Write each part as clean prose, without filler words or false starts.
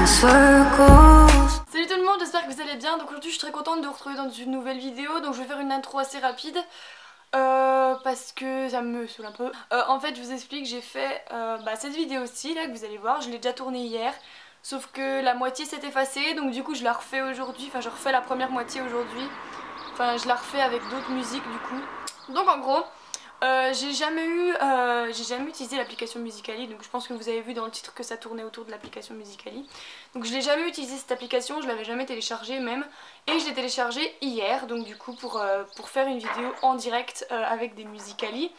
Salut tout le monde, j'espère que vous allez bien. Donc aujourd'hui je suis très contente de vous retrouver dans une nouvelle vidéo. Donc je vais faire une intro assez rapide parce que ça me saoule un peu. En fait je vous explique, j'ai fait cette vidéo-ci là que vous allez voir, je l'ai déjà tournée hier. Sauf que la moitié s'est effacée, donc du coup je la refais aujourd'hui, enfin je refais la première moitié aujourd'hui. Enfin je la refais avec d'autres musiques du coup. Donc en gros, j'ai jamais utilisé l'application Musical.ly, donc je pense que vous avez vu dans le titre que ça tournait autour de l'application Musical.ly. Donc je l'ai jamais utilisé cette application, je l'avais jamais téléchargée même, et je l'ai téléchargée hier, donc du coup pour faire une vidéo en direct avec des Musical.ly.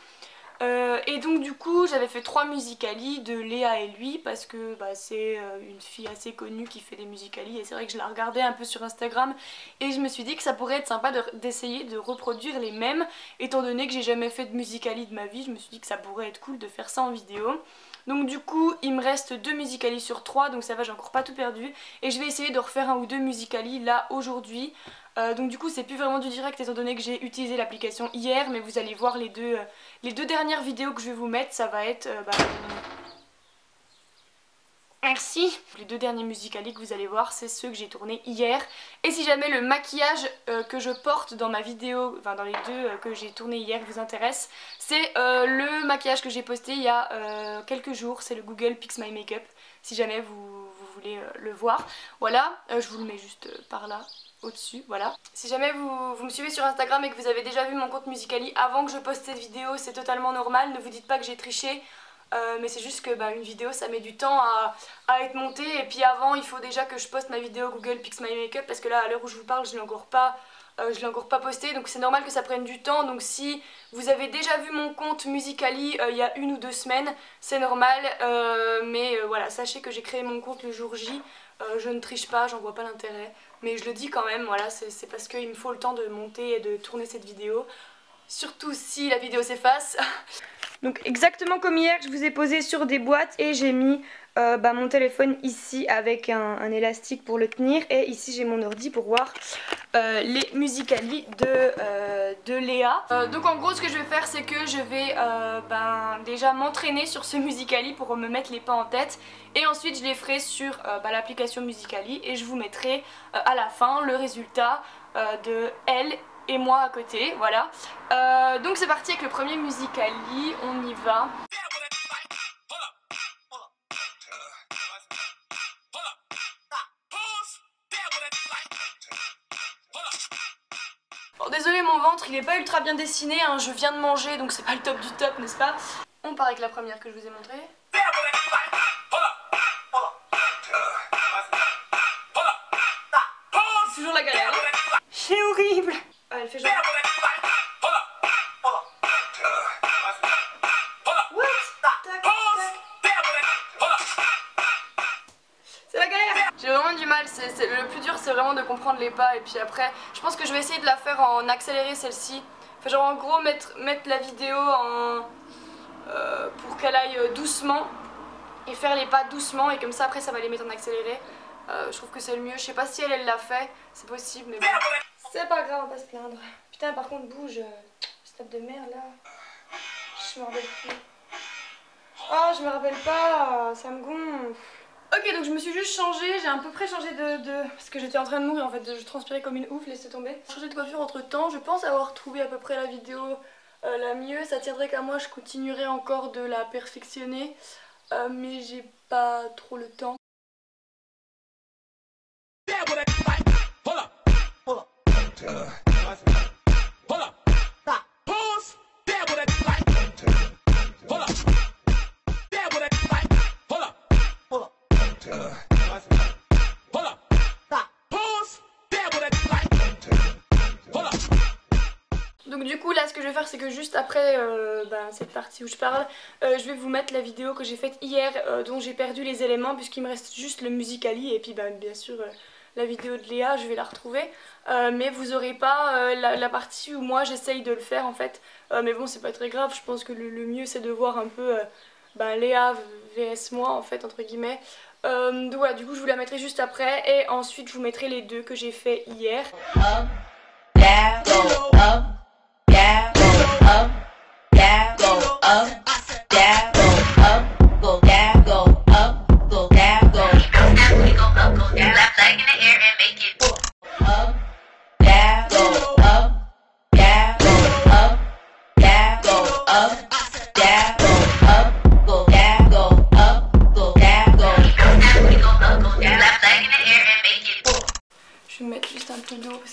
Et donc du coup j'avais fait 3 Musical.ly de Léa et lui parce que c'est une fille assez connue qui fait des Musical.ly et c'est vrai que je la regardais un peu sur Instagram et je me suis dit que ça pourrait être sympa d'essayer de reproduire les mêmes, étant donné que j'ai jamais fait de Musical.ly de ma vie. Je me suis dit que ça pourrait être cool de faire ça en vidéo. Donc du coup il me reste 2 Musical.ly sur 3, donc ça va, j'ai encore pas tout perdu, et je vais essayer de refaire 1 ou 2 Musical.ly là aujourd'hui. Donc du coup c'est plus vraiment du direct étant donné que j'ai utilisé l'application hier, mais vous allez voir les deux dernières vidéos que je vais vous mettre, ça va être merci. Les 2 derniers Musical.ly que vous allez voir, c'est ceux que j'ai tournés hier. Et si jamais le maquillage que je porte dans ma vidéo, enfin dans les 2 que j'ai tourné hier vous intéresse, c'est le maquillage que j'ai posté il y a quelques jours, c'est le Google Pix My Makeup, si jamais vous voulez le voir. Voilà, je vous le mets juste par là au-dessus, voilà. Si jamais vous me suivez sur Instagram et que vous avez déjà vu mon compte Musical.ly avant que je poste cette vidéo, c'est totalement normal, ne vous dites pas que j'ai triché. Mais c'est juste que une vidéo ça met du temps à être montée, et puis avant il faut déjà que je poste ma vidéo Google Pix My Makeup, parce que là à l'heure où je vous parle je l'ai encore pas posté, donc c'est normal que ça prenne du temps. Donc si vous avez déjà vu mon compte Musical.ly il y a 1 ou 2 semaines, c'est normal, mais voilà, sachez que j'ai créé mon compte le jour J, je ne triche pas, j'en vois pas l'intérêt, mais je le dis quand même, voilà, c'est parce qu'il me faut le temps de monter et de tourner cette vidéo, surtout si la vidéo s'efface. Donc exactement comme hier, je vous ai posé sur des boîtes et j'ai mis mon téléphone ici avec un élastique pour le tenir, et ici j'ai mon ordi pour voir les Musical.ly de Léa. Donc en gros ce que je vais faire, c'est que je vais déjà m'entraîner sur ce Musical.ly pour me mettre les pas en tête, et ensuite je les ferai sur l'application Musical.ly et je vous mettrai à la fin le résultat de elle et moi à côté, voilà. Donc c'est parti avec le premier Musical.ly, on y va. Bon, désolé, mon ventre il est pas ultra bien dessiné, hein, je viens de manger donc c'est pas le top du top, n'est-ce pas? On part avec la première que je vous ai montrée. C'est toujours la galère, hein. C'est horrible. Ah, elle fait genre... What? Tac, tac. C'est la galère. J'ai vraiment du mal, le plus dur c'est vraiment de comprendre les pas, et puis après je pense que je vais essayer de la faire en accéléré celle-ci. Enfin genre en gros mettre la vidéo pour qu'elle aille doucement et faire les pas doucement, et comme ça après ça va les mettre en accéléré. Je trouve que c'est le mieux, je sais pas si elle l'a fait, c'est possible, mais bon. C'est pas grave, on va pas se plaindre. Putain, par contre, bouge, stop de merde là. Je me rappelle plus. Oh, je me rappelle pas, ça me gonfle. Ok, donc je me suis juste changée, j'ai à peu près changé parce que j'étais en train de mourir en fait, je transpirais comme une ouf, laissez tomber. J'ai changé de coiffure entre temps, je pense avoir trouvé à peu près la vidéo la mieux. Ça tiendrait qu'à moi, je continuerai encore de la perfectionner, mais j'ai pas trop le temps. Donc du coup là ce que je vais faire, c'est que juste après cette partie où je parle, je vais vous mettre la vidéo que j'ai faite hier dont j'ai perdu les éléments, puisqu'il me reste juste le Musical.ly, et puis bien sûr la vidéo de Léa, je vais la retrouver, mais vous aurez pas la partie où moi j'essaye de le faire en fait, mais bon c'est pas très grave. Je pense que le mieux c'est de voir un peu Léa vs moi en fait, entre guillemets. Donc voilà, du coup je vous la mettrai juste après, et ensuite je vous mettrai les 2 que j'ai fait hier.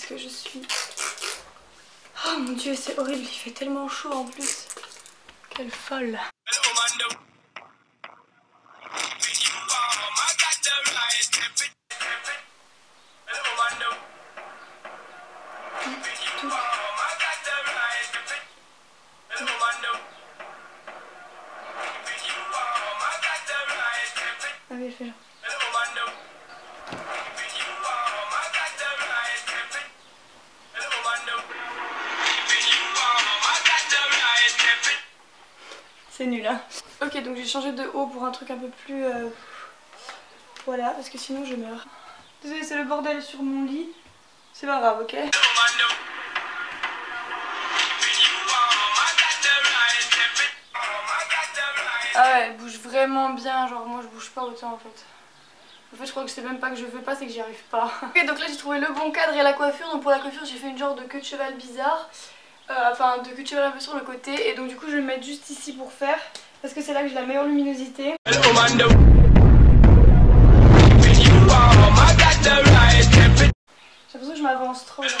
parce que je suis... Oh mon dieu, c'est horrible, il fait tellement chaud en plus. Quelle folle. Ah oui, elle fait genre. C'est nul hein. Ok, donc j'ai changé de haut pour un truc un peu plus... Voilà, parce que sinon je meurs. Désolée, c'est le bordel sur mon lit. C'est pas grave, ok? Ah ouais, elle bouge vraiment bien, genre moi je bouge pas autant en fait. En fait je crois que c'est même pas que je veux pas, c'est que j'y arrive pas. Ok, donc là j'ai trouvé le bon cadre et la coiffure. Donc pour la coiffure j'ai fait une genre de queue de cheval bizarre. Enfin de queue de cheval un peu sur le côté. Et donc du coup je vais le mettre juste ici pour faire. Parce que c'est là que j'ai la meilleure luminosité. J'ai l'impression que je m'avance trop. Genre.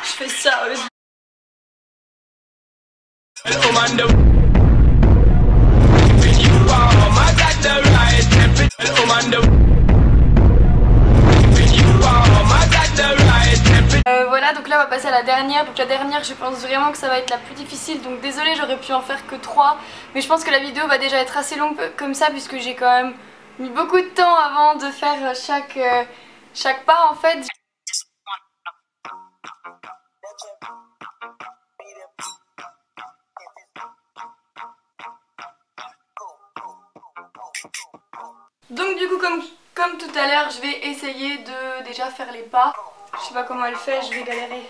Je fais ça au lieu de... Voilà, donc là on va passer à la dernière. Donc la dernière, je pense vraiment que ça va être la plus difficile. Donc désolée, j'aurais pu en faire que 3. Mais je pense que la vidéo va déjà être assez longue comme ça, puisque j'ai quand même mis beaucoup de temps avant de faire chaque pas en fait. Donc du coup comme tout à l'heure, je vais essayer de déjà faire les pas. Je sais pas comment elle fait, je vais galérer.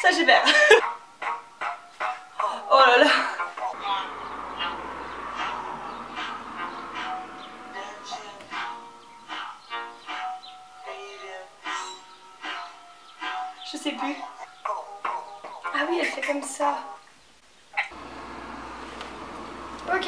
Ça j'ai peur. Oh là là. Je sais plus. Ah oui, elle fait comme ça. Ok.